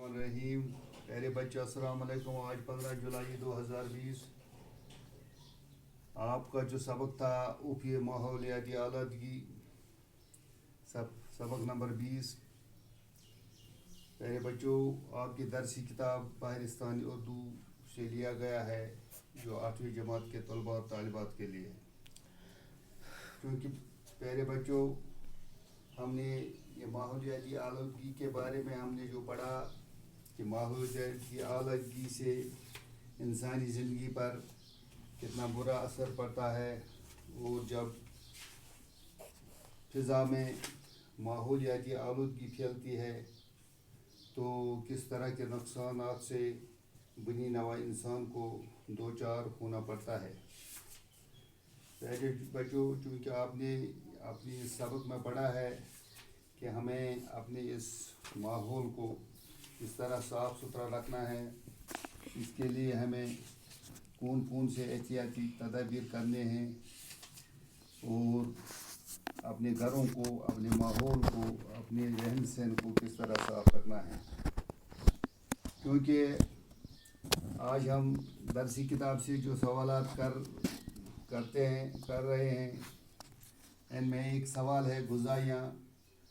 الرحیم پیارے بچے السلام علیکم. آج 15 جولائی 2020. آپ کا جو سبق تھا اوپی ماحولیاتی آلودگی سبق نمبر 20. پیارے بچوں آپ کی درسی کتاب بہرستانی اردو سے لیا گیا ہے جو 8ویں جماعت کے طلباء اور طالبات کے لیے. کیونکہ پیارے بچوں ہم نے یہ ماحولیاتی آلودگی کے بارے میں ہم نے جو پڑھا کہ ماحولیاتی آلودگی سے انسانی زندگی پر کتنا برا اثر پڑتا ہے، اور جب فضا میں ماحولیاتی آلودگی پھیلتی ہے تو کس طرح کے نقصانات سے بنی نوع انسان کو دوچار ہونا پڑتا ہے. پہلے بچوں چونکہ آپ نے اپنی سبق میں پڑھا ہے کہ ہمیں اپنے اس ماحول کو کس طرح صاف ستھرا رکھنا ہے، اس کے لیے ہمیں کون سے احتیاطی تدابیر کرنے ہیں، اور اپنے گھروں کو، اپنے ماحول کو، اپنے رہن سہن کو کس طرح صاف رکھنا ہے. کیونکہ آج ہم درسی کتاب سے جو سوالات کر رہے ہیں ان میں ایک سوال ہے غذائیاں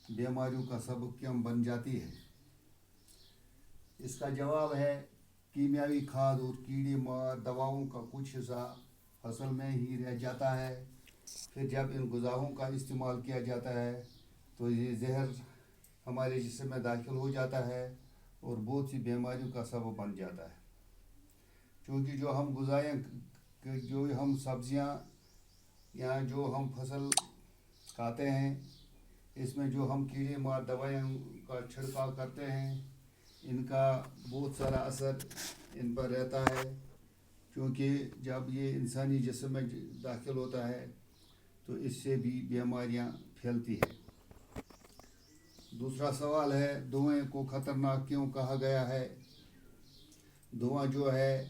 بیماریوں کا سبب کیوں بن جاتی ہے. اس کا جواب ہے کیمیاوی کھاد اور کیڑے مار دواؤں کا کچھ حصہ فصل میں ہی رہ جاتا ہے. پھر جب ان غذاؤں کا استعمال کیا جاتا ہے تو یہ زہر ہمارے جسم میں داخل ہو جاتا ہے اور بہت سی بیماریوں کا سبب بن جاتا ہے. چونکہ جو ہم غذائیں، جو ہم سبزیاں یا جو ہم فصل کھاتے ہیں، اس میں جو ہم کیڑے مار دوائیوں کا چھڑکاؤ کرتے ہیں، ان کا بہت سارا اثر ان پر رہتا ہے. کیونکہ جب یہ انسانی جسم میں داخل ہوتا ہے تو اس سے بھی بیماریاں پھیلتی ہیں. دوسرا سوال ہے دھوئیں کو خطرناک کیوں کہا گیا ہے. دھواں جو ہے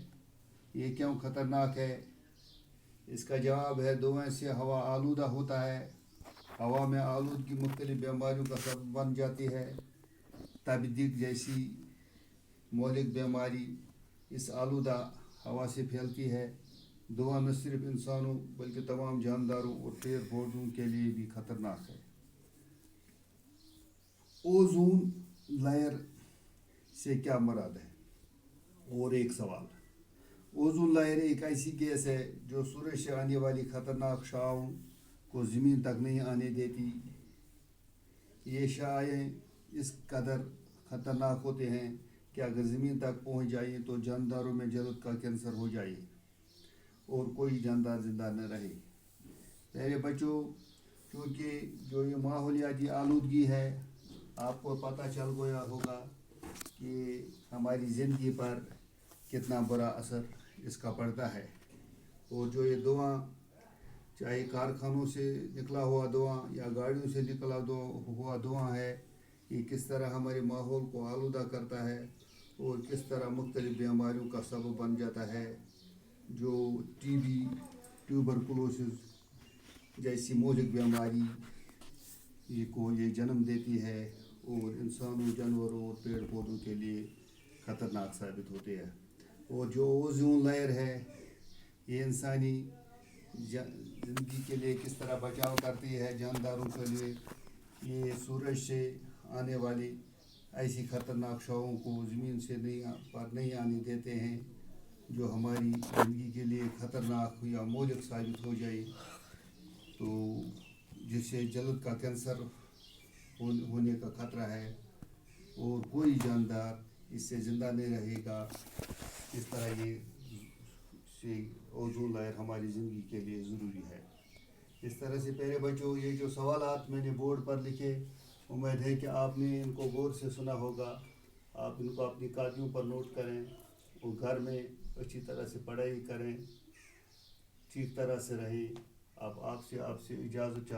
یہ کیوں خطرناک ہے؟ اس کا جواب ہے دھوئیں سے ہوا آلودہ ہوتا ہے. ہوا میں آلودگی مختلف بیماریوں کا سبب بن جاتی ہے. تپدیق جیسی مہلک بیماری اس آلودہ ہوا سے پھیلتی ہے. دھواں نہ صرف انسانوں بلکہ تمام جانداروں اور پیڑ پودوں کے لیے بھی خطرناک ہے. اوزون لیئر سے کیا مراد ہے؟ اور ایک سوال، اوزون لیئر ایک ایسی گیس ہے جو سورج سے آنے والی خطرناک شعاعوں کو زمین تک نہیں آنے دیتی. یہ شعاعیں اس قدر خطرناک ہوتے ہیں کہ اگر زمین تک پہنچ جائیں تو جانداروں میں جلد کا کینسر ہو جائے اور کوئی جاندار زندہ نہ رہے. پیارے بچوں کیونکہ جو یہ ماحولیاتی آلودگی ہے آپ کو پتہ چل گیا ہوگا کہ ہماری زندگی پر کتنا برا اثر اس کا پڑتا ہے. اور جو یہ دھواں چاہے کارخانوں سے نکلا ہوا دھواں یا گاڑیوں سے نکلا ہوا دھواں ہے، یہ کس طرح ہمارے ماحول کو آلودہ کرتا ہے اور کس طرح مختلف بیماریوں کا سبب بن جاتا ہے، جو ٹی بی، ٹیوبرکلوسس جیسی مہلک بیماری یہ جنم دیتی ہے اور انسانوں، جانوروں اور پیڑ پودوں کے لیے خطرناک ثابت ہوتے ہیں. اور جو اوزون لیئر ہے یہ انسانی زندگی کے لیے کس طرح بچاؤ کرتی ہے جانداروں کے لیے. یہ سورج سے آنے والی ایسی خطرناک شعاعوں کو زمین سے نہیں آنے دیتے ہیں جو ہماری زندگی کے لیے خطرناک یا مہلک ثابت ہو جائے، تو جس سے جلد کا کینسر ہونے کا خطرہ ہے اور کوئی جاندار اس سے زندہ نہیں رہے گا. اس طرح یہ اوزون لیئر ہماری زندگی کے لیے ضروری ہے. اس طرح سے پیارے بچوں یہ جو سوالات میں نے بورڈ پر لکھے، امید ہے کہ آپ نے ان کو غور سے سنا ہوگا. آپ ان کو اپنی کاپیوں پر نوٹ کریں اور گھر میں اچھی طرح سے پڑھائی کریں، ٹھیک طرح سے رہیں. آپ سے اجازت چاہتا ہوں.